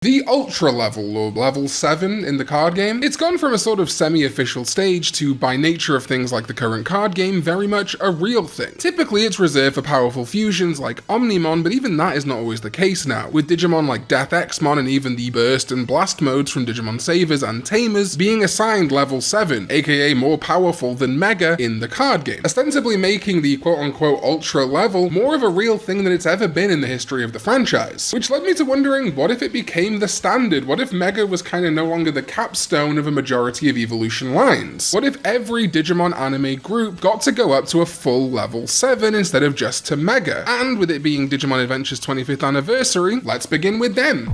The Ultra level, or level 7 in the card game, it's gone from a sort of semi-official stage to, by nature of things like the current card game, very much a real thing. Typically it's reserved for powerful fusions like Omnimon, but even that is not always the case now, with Digimon like Death-Xmon and even the Burst and Blast modes from Digimon Savers and Tamers being assigned level 7, aka more powerful than Mega in the card game, ostensibly making the quote-unquote Ultra level more of a real thing than it's ever been in the history of the franchise. Which led me to wondering, what if it became the standard? What if Mega was kind of no longer the capstone of a majority of evolution lines? What if every Digimon anime group got to go up to a full level 7 instead of just to Mega? And with it being Digimon Adventure's 25th anniversary, let's begin with them.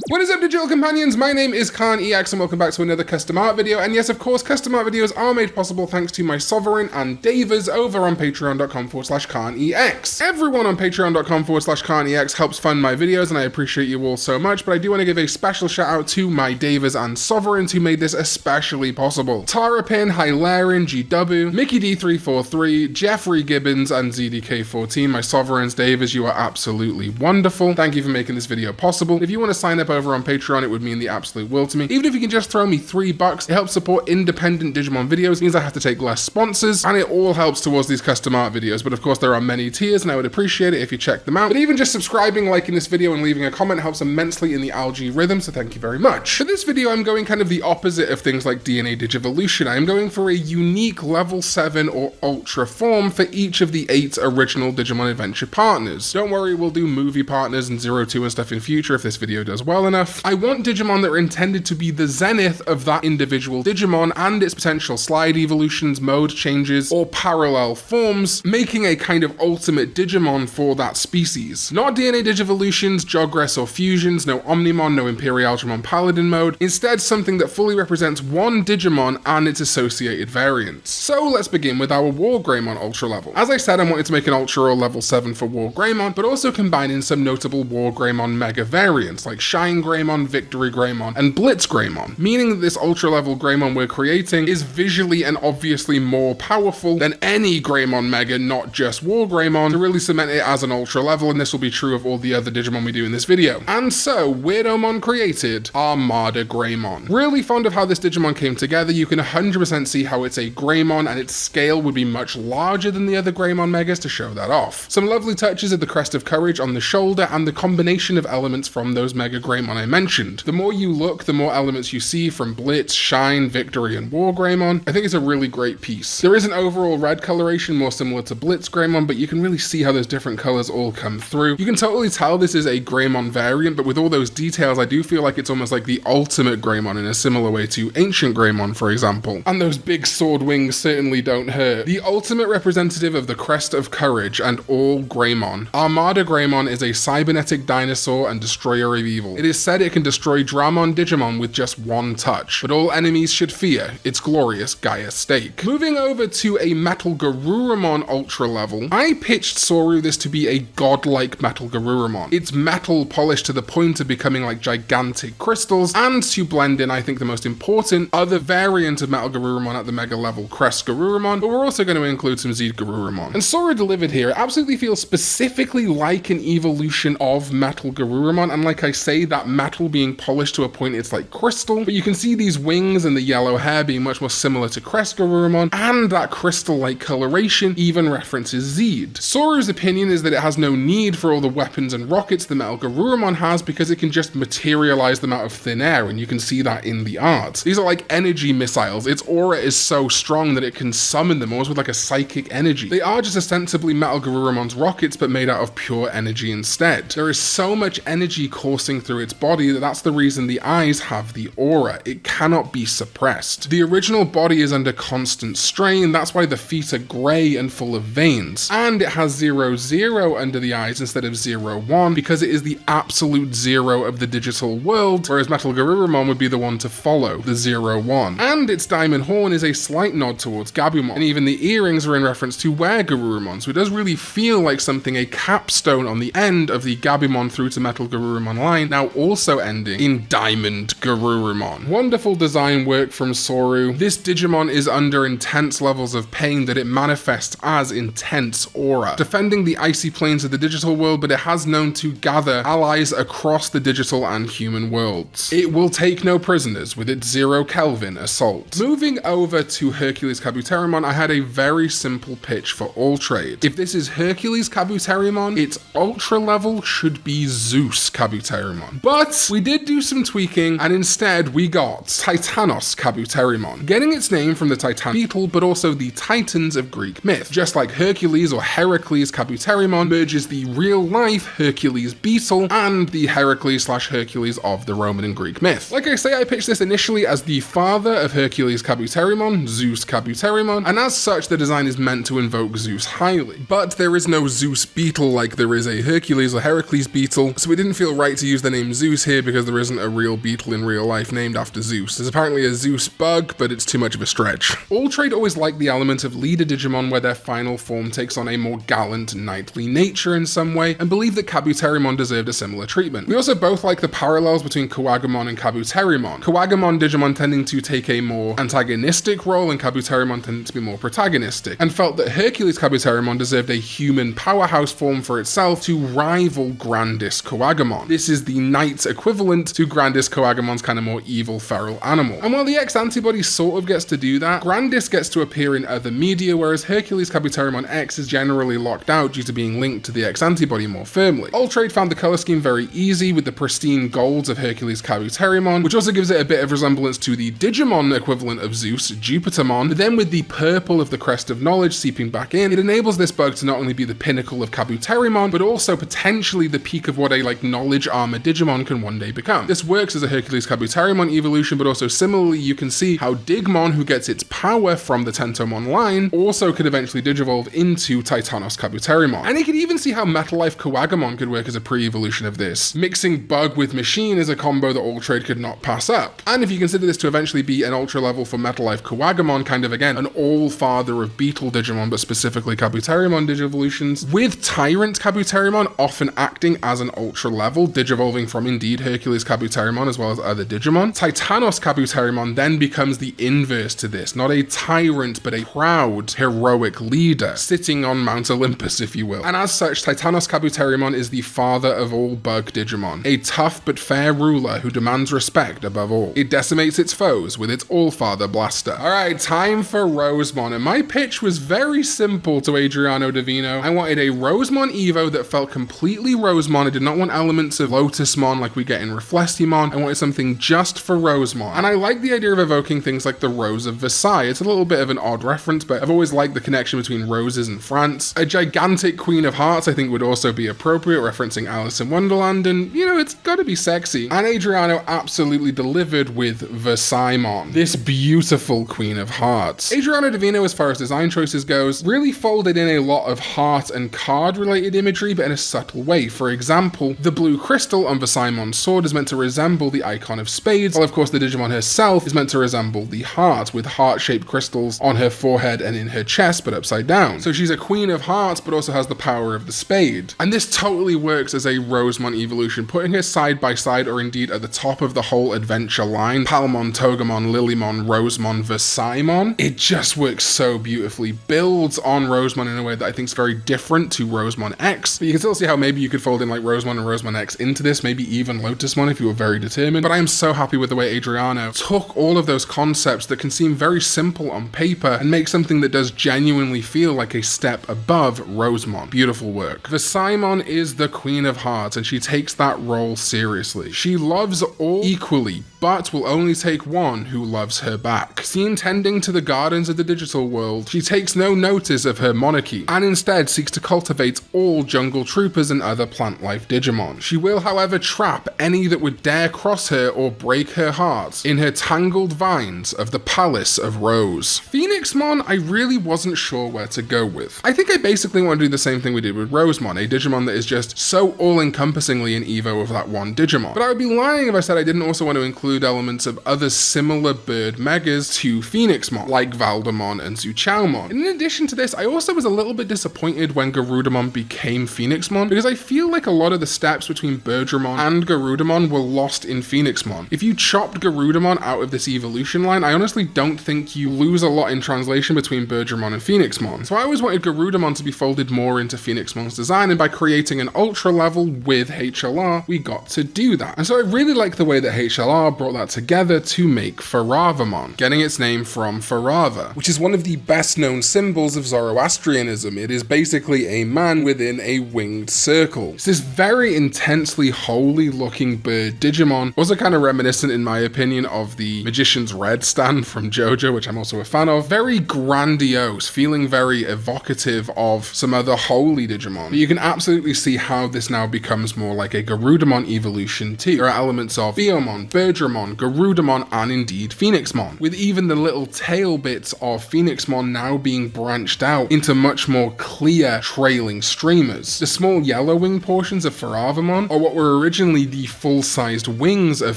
What is up, digital companions? My name is Karn EX and welcome back to another custom art video. And yes, of course, custom art videos are made possible thanks to my Sovereign and Davers over on patreon.com/KarnEX. Everyone on patreon.com/KarnEX helps fund my videos and I appreciate you all so much, but I do want to give a special shout out to my Davers and Sovereigns who made this especially possible. Tarapin, Hilarion, GW, Mickey D343, Jeffrey Gibbons, and ZDK14. My Sovereigns, Davers, you are absolutely wonderful. Thank you for making this video possible. If you want to sign up over on Patreon, it would mean the absolute world to me. Even if you can just throw me $3, it helps support independent Digimon videos, it means I have to take less sponsors, and it all helps towards these custom art videos. But of course, there are many tiers, and I would appreciate it if you check them out. But even just subscribing, liking this video, and leaving a comment helps immensely in the algorithm, so thank you very much. For this video, I'm going kind of the opposite of things like DNA Digivolution. I am going for a unique level 7 or Ultra form for each of the 8 original Digimon Adventure partners. Don't worry, we'll do movie partners and 02 and stuff in future if this video does well enough. I want Digimon that are intended to be the zenith of that individual Digimon and its potential slide evolutions, mode changes, or parallel forms, making a kind of ultimate Digimon for that species. Not DNA Digivolutions, Jogress, or fusions, no Omnimon, no Imperialdramon Paladin mode, instead something that fully represents one Digimon and its associated variants. So let's begin with our WarGreymon Ultra level. As I said, I wanted to make an Ultra or level 7 for WarGreymon, but also combine in some notable WarGreymon Mega variants like Shine Greymon, Victory Greymon, and Blitz Greymon, meaning that this Ultra level Greymon we're creating is visually and obviously more powerful than any Greymon Mega, not just WarGreymon, to really cement it as an Ultra level, and this will be true of all the other Digimon we do in this video. And so, Weirdomon created Magnadramon. Really fond of how this Digimon came together. You can 100% see how it's a Greymon, and its scale would be much larger than the other Greymon Megas to show that off. Some lovely touches of the Crest of Courage on the shoulder, and the combination of elements from those Mega Greymon I mentioned. The more you look, the more elements you see from Blitz, Shine, Victory, and WarGreymon. I think it's a really great piece. There is an overall red coloration more similar to Blitz Greymon, but you can really see how those different colors all come through. You can totally tell this is a Greymon variant, but with all those details, I do feel like it's almost like the ultimate Greymon in a similar way to Ancient Greymon, for example. And those big sword wings certainly don't hurt. The ultimate representative of the Crest of Courage and all Greymon. Magnadramon is a cybernetic dinosaur and destroyer of evil. It is said it can destroy Dramon Digimon with just one touch, but all enemies should fear its glorious Gaia stake. Moving over to a MetalGarurumon Ultra level, I pitched Soru this to be a godlike MetalGarurumon. It's metal polished to the point of becoming like gigantic crystals, and to blend in, I think, the most important other variant of MetalGarurumon at the Mega level, CrestGarurumon, but we're also going to include some ZGarurumon. And Soru delivered here, it absolutely feels specifically like an evolution of MetalGarurumon, and like I say, that metal being polished to a point it's like crystal, but you can see these wings and the yellow hair being much more similar to CrestGarurumon, and that crystal-like coloration even references Zed. Soru's opinion is that it has no need for all the weapons and rockets the MetalGarurumon has because it can just materialize them out of thin air, and you can see that in the art. These are like energy missiles. Its aura is so strong that it can summon them almost with like a psychic energy. They are just ostensibly MetalGarurumon's rockets, but made out of pure energy instead. There is so much energy coursing through its body that's the reason the eyes have the aura. It cannot be suppressed. The original body is under constant strain, that's why the feet are grey and full of veins. And it has 0-0 under the eyes instead of 0-1 because it is the absolute zero of the digital world, whereas MetalGarurumon would be the one to follow, the 0-1. And its diamond horn is a slight nod towards Gabumon, and even the earrings are in reference to WarGreymon, so it does really feel like something, a capstone on the end of the Gabumon through to MetalGarurumon line, now also ending in Diamond Garurumon. Wonderful design work from Soru. This Digimon is under intense levels of pain that it manifests as intense aura, defending the icy planes of the digital world, but it has known to gather allies across the digital and human worlds. It will take no prisoners with its 0 Kelvin assault. Moving over to HerculesKabuterimon, I had a very simple pitch for all trade. If this is HerculesKabuterimon, its ultra level should be Zeus Kabuterimon. But we did do some tweaking, and instead we got TitanosKabuterimon, getting its name from the Titan beetle, but also the Titans of Greek myth. Just like Hercules or HerculesKabuterimon merges the real-life Hercules beetle and the Hercules of the Roman and Greek myth. Like I say, I pitched this initially as the father of HerculesKabuterimon, Zeus Kabuterimon, and as such the design is meant to invoke Zeus highly. But there is no Zeus beetle like there is a Hercules or Heracles beetle, so we didn't feel right to use the name Zeus here because there isn't a real beetle in real life named after Zeus. There's apparently a Zeus bug, but it's too much of a stretch. All trade always liked the element of leader Digimon where their final form takes on a more gallant, knightly nature in some way, and believe that Kabuterimon deserved a similar treatment. We also both like the parallels between Kawagamon and Kabuterimon. Kawagamon Digimon tending to take a more antagonistic role and Kabuterimon tending to be more protagonistic, and felt that HerculesKabuterimon deserved a human powerhouse form for itself to rival Grandis Kawagamon. This is the knight equivalent to Grandis Kawagamon's kind of more evil feral animal. And while the X antibody sort of gets to do that, Grandis gets to appear in other media, whereas HerculesKabuterimon X is generally locked out due to being linked to the X antibody more firmly. All trade found the color scheme very easy with the pristine golds of HerculesKabuterimon, which also gives it a bit of resemblance to the Digimon equivalent of Zeus, Jupitermon, but then with the purple of the crest of knowledge seeping back in, it enables this bug to not only be the pinnacle of Kabuterimon, but also potentially the peak of what a knowledge armor Digimon can one day become. This works as a HerculesKabuterimon evolution, but also similarly you can see how Digmon, who gets its power from the Tentomon line, also could eventually digivolve into TitanosKabuterimon. And you can even see how Metal Life Kawagamon could work as a pre-evolution of this. Mixing bug with machine is a combo that All Trade could not pass up. And if you consider this to eventually be an ultra level for Metal Life Kawagamon, kind of again, an all-father of Beetle Digimon, but specifically Kabuterimon Digivolutions, with Tyrant Kabuterimon often acting as an ultra level, digivolving from indeed HerculesKabuterimon as well as other Digimon. TitanosKabuterimon then becomes the inverse to this, not a tyrant, but a proud, heroic leader, sitting on Mount Olympus, if you will. And as such, TitanosKabuterimon is the father of all bug Digimon, a tough but fair ruler who demands respect above all. It decimates its foes with its all-father blaster. Alright, time for Rosemon, and my pitch was very simple to Adriano Davino. I wanted a Rosemon Evo that felt completely Rosemon. I did not want elements of Lotusmon like we get in Reflestimon. I wanted something just for Rosemon. And I like the idea of evoking things like the Rose of Versailles. It's a little bit of an odd reference, but I've always liked the connection between roses and France. A gigantic Queen of Hearts I think would also be appropriate, referencing Alice in Wonderland, and it's gotta be sexy. And Adriano absolutely delivered with Versaillemon, this beautiful Queen of Hearts. Adriano Davino, as far as design choices goes, really folded in a lot of heart and card related imagery, but in a subtle way. For example, the blue crystal on Versaillemon's sword is meant to resemble the icon of spades, while of course the Digimon herself is meant to resemble the heart, with heart-shaped crystals on her forehead and in her chest, but upside down. So she's a Queen of Hearts, but also has the power of the spade. And this totally works as a Rosemon evolution, putting her side by side, or indeed at the top of the whole adventure line, Palmon, Togemon, Lilymon, Rosemon, Versaillemon. It just works so beautifully, builds on Rosemon in a way that I think is very different to Rosemon X, but you can still see how maybe you could fold in like Rosemon and Rosemon X into this, maybe even Lotusmon if you were very determined. But I am so happy with the way Adriano took all of those concepts that can seem very simple on paper and make something that does genuinely feel like a step above Rosemon. Beautiful work. Versaillemon is the Queen of Hearts, and she takes that role seriously. She loves all equally, but will only take one who loves her back. Seen tending to the gardens of the digital world, she takes no notice of her monarchy, and instead seeks to cultivate all jungle troopers and other plant life Digimon. She will, however, trap any that would dare cross her or break her heart in her tangled vines of the Palace of Rose. Phoenixmon, I really wasn't sure where to go with. I think I basically want to do the same thing we did with Rosemon, a Digimon that is just so all-encompassingly an Evo of that one Digimon. But I would be lying if I said I didn't also want to include elements of other similar bird megas to Phoenixmon, like Valdemon and Zuchaomon. In addition to this, I also was a little bit disappointed when Garurumon became Phoenixmon, because I feel like a lot of the steps between Birdramon and Garurumon were lost in Phoenixmon. If you chopped Garurumon out of this evolution line, I honestly don't think you lose a lot in translation between Birdramon and Phoenixmon. So I always wanted Garurumon to be folded more into Phoenixmon's design, and by creating an ultra level with HLR, we got to do that. And so I really like the way that HLR brought that together to make Feravamon, getting its name from Ferava, which is one of the best known symbols of Zoroastrianism. It is basically a man within a winged circle. It's this very intensely holy looking bird Digimon, also kind of reminiscent in my opinion of the Magician's Red stand from JoJo, which I'm also a fan of. Very grandiose, feeling very evocative of some other holy Digimon. But you can absolutely see how this now becomes more like a Garurumon evolution too. There are elements of Biomon, Birdramon, Garurumon, and indeed Phoenixmon, with even the little tail bits of Phoenixmon now being branched out into much more clear trailing streamers. The small yellow wing portions of Feravamon are what were originally the full-sized wings of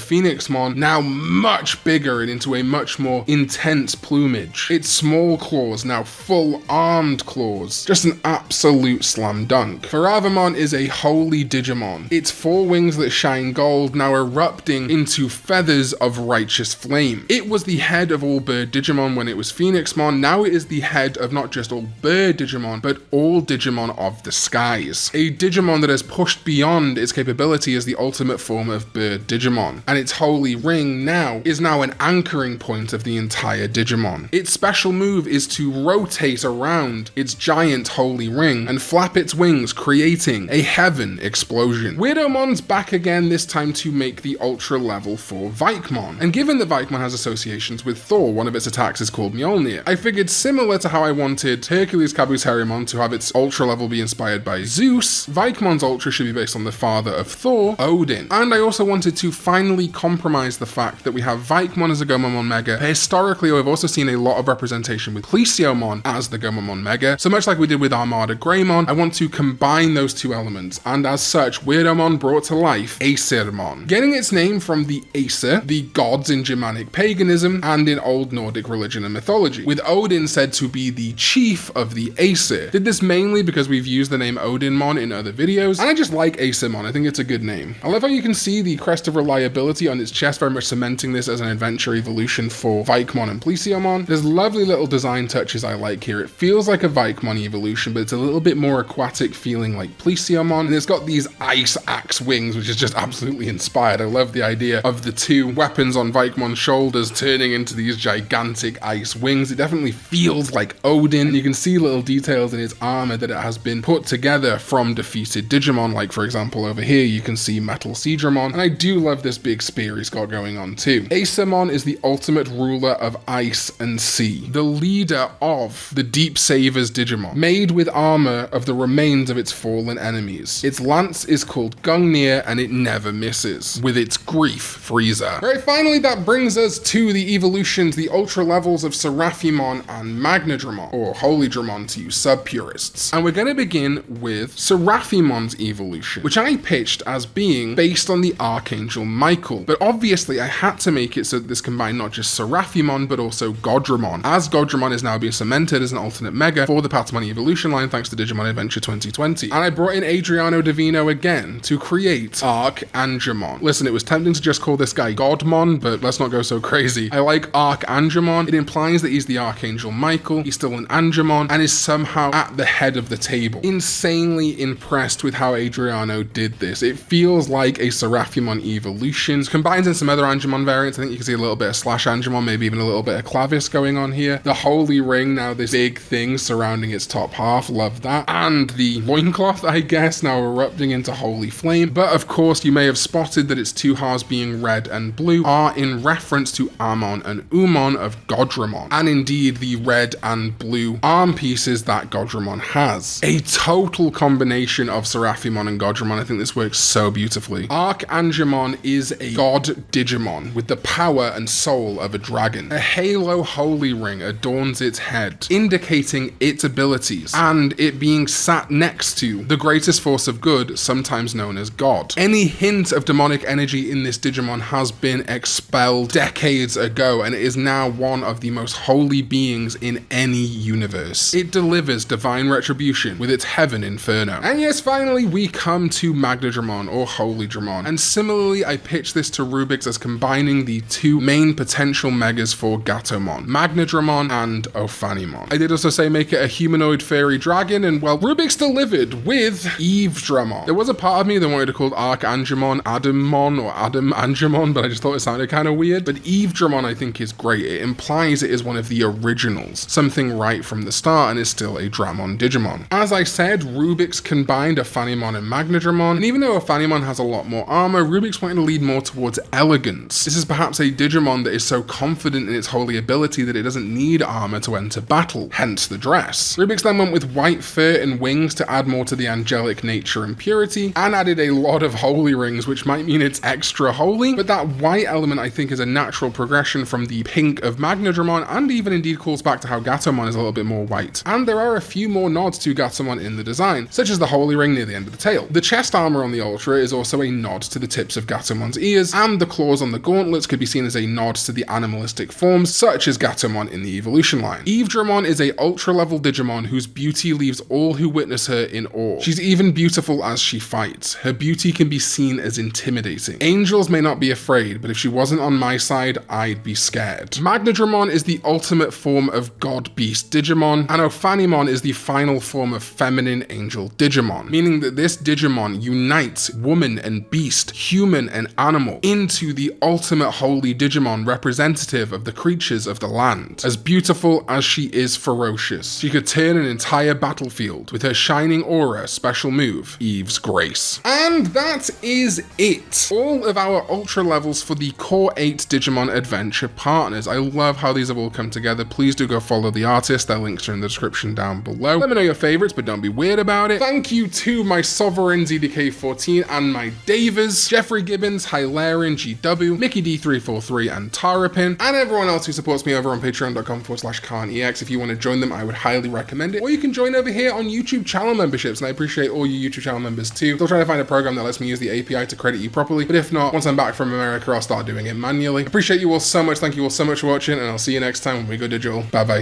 Phoenixmon, now much bigger and into a much more intense plumage. Its small claws now full armed claws. Just an absolute slam dunk. Feravamon is a holy Digimon. Its four wings that shine gold now erupting into feathers of righteous flame. It was the head of all bird Digimon when it was Phoenixmon. Now it is the head of not just all bird Digimon, but all Digimon of the skies. A Digimon that has pushed beyond its capability as the ultimate form of bird Digimon. And its holy ring now is now an anchoring point of the entire Digimon. Its special move is to rotate around its giant holy ring and flap its wings, creating a heaven explosion. Weirdomon's back again, this time to make the ultra level for Vikemon. And given that Vikemon has associations with Thor, one of its attacks is called Mjolnir, I figured similar to how I wanted HerculesKabuterimon to have its ultra level be inspired by Zeus, Vikemon's ultra should be based on the father of Thor, Odin. And I also wanted to finally compromise the fact that we have Vikemon as a Gomamon Mega. Historically, we've also seen a lot of representation with Plesiomon as the Gomamon Mega. So much like we did with WarGreymon, I want to combine those two elements, and as such, Weirdomon brought to life Aesirmon, getting its name from the Aesir, the gods in Germanic paganism and in Old Nordic religion and mythology, with Odin said to be the chief of the Aesir. Did this mainly because we've used the name Odinmon in other videos, and I just like Aesirmon. I think it's a good name. I love how you can see the crest of reliability on its chest, very much cementing this as an adventure evolution for Vikemon and Plesiomon. There's lovely little design touches I like here. It feels like a Vikemon evolution, but it's a little bit more aquatic feeling like Plesiomon, and it's got these ice axe wings, which is just absolutely inspired. I love the idea of the two weapons on Vikemon's shoulders turning into these gigantic ice wings. It definitely feels like Odin. You can see little details in its armor that it has been put together from defeated Digimon, like for example over here you can see MetalGarurumon, and I do love this big spear he's got going on too. Aesirmon is the ultimate ruler of ice and sea, the leader of the Deep Savers Digimon, made with armor of the remains of its fallen enemies. Its lance is called Gungnir, and it never misses, with its grief Frieza. Alright, finally that brings us to the evolutions, the ultra levels of Seraphimon and Magnadramon, or Holy Dramon to you sub-purists. And we're going to begin with Seraphimon's evolution, which I pitched as being based on the Archangel Michael, but obviously I had to make it so that this combined not just Seraphimon, but also Godramon, as Godramon is now being cemented as an alternate mega for the Patron evolution line thanks to Digimon Adventure 2020. And I brought in Adriano Divino again to create Archangemon. Listen, it was tempting to just call this guy Godmon, but let's not go so crazy. I like Archangemon. It implies that he's the Archangel Michael, he's still an Angemon, and is somehow at the head of the table. Insanely impressed with how Adriano did this. It feels like a Seraphimon evolution. It combines in some other Angemon variants. I think you can see a little bit of Slash Angemon, maybe even a little bit of Clavis going on here. The Holy Ring, now this big thing surrounding its top half, love that. And the loincloth, I guess, now erupting into Holy Flame. But of course, you may have spotted that its two halves being red and blue are in reference to Amon and Umon of Godramon, and indeed the red and blue arm pieces that Godramon has. A total combination of Seraphimon and Godramon. I think this works so beautifully. Archangemon is a god Digimon with the power and soul of a dragon. A halo holy ring adorns its head, indicating its abilities, and it being sat next to the greatest force of good, sometimes known as God. Any hint of demonic energy in this Digimon has been expelled decades ago, and it is now one of the most holy beings in any universe. It delivers divine retribution with its Heaven Inferno. And yes, finally we come to Magnadramon, or Holy Dramon. And similarly, I pitched this to Rubik's as combining the two main potential megas for Gatomon, Magnadramon and Ophanimon. I did also say make it a humanoid fairy dragon, and well, Rubik's delivered with Evedramon. There was a part of me that wanted to call Archangemon Adammon or Adamangemon, but I just thought it sounded kind of weird. But Evedramon I think is great. It implies it is one of the originals, something right from the start, and is still a Dramon Digimon. As I said, Rubik's combined Ophanimon and Magnadramon, and even though Ophanimon has a lot more armor, Rubik's wanted to lead more towards elegance. This is perhaps a Digimon that is so confident in its holy ability that it doesn't need armor to enter battle, hence the dress. Rubik's then went with white fur and wings to add more to the angelic nature and purity, and added a lot of holy rings, which might mean it's extra holy, but that white element I think is a natural progression from the pink of Magnadramon, and even indeed calls back to how Gatomon is a little bit more white. And there are a few more nods to Gatomon in the design, such as the holy ring near the end of the tail. The chest armor on the Ultra is also a nod to the tips of Gatomon's ears, and the claws on the gauntlets could be seen as a nod to the animalistic forms, such as Gatomon in the evolution line. Evedramon is a ultra level Digimon whose beauty leaves all who witness her in awe. She's even beautiful as she fights. Her beauty can be seen as intimidating. Angels may not be afraid, but if she wasn't on my side, I'd be scared. Magnadramon is the ultimate form of God Beast Digimon, and Ophanimon is the final form of feminine angel Digimon, meaning that this Digimon unites woman and beast, human and animal, into the ultimate holy Digimon representative of the creatures of the land. As beautiful as she is ferocious, she could turn an entire battlefield with her shining aura special move, Eve's Grace. And that is it. All of our ultra levels for the Core 8 Digimon Adventure partners. I love how these have all come together. Please do go follow the artist. Their links are in the description down below. Let me know your favorites, but don't be weird about it. Thank you to my Sovereign ZDK14 and my Davers, Jeffrey Gibbons, Hilarion GW, Mickey D343 and Tarapin, and everyone else who supports me over on patreon.com/Karn EX. If you want to join them, I would highly recommend it. Or you can join over here on YouTube channel memberships, and I appreciate all you YouTube channel members too. Still trying to find a program that lets me use the API to credit you properly, but if not, once I'm back from America, I'll start doing it manually. Appreciate you all so much. Thank you all so much for watching, and I'll see you next time when we go digital. Bye bye.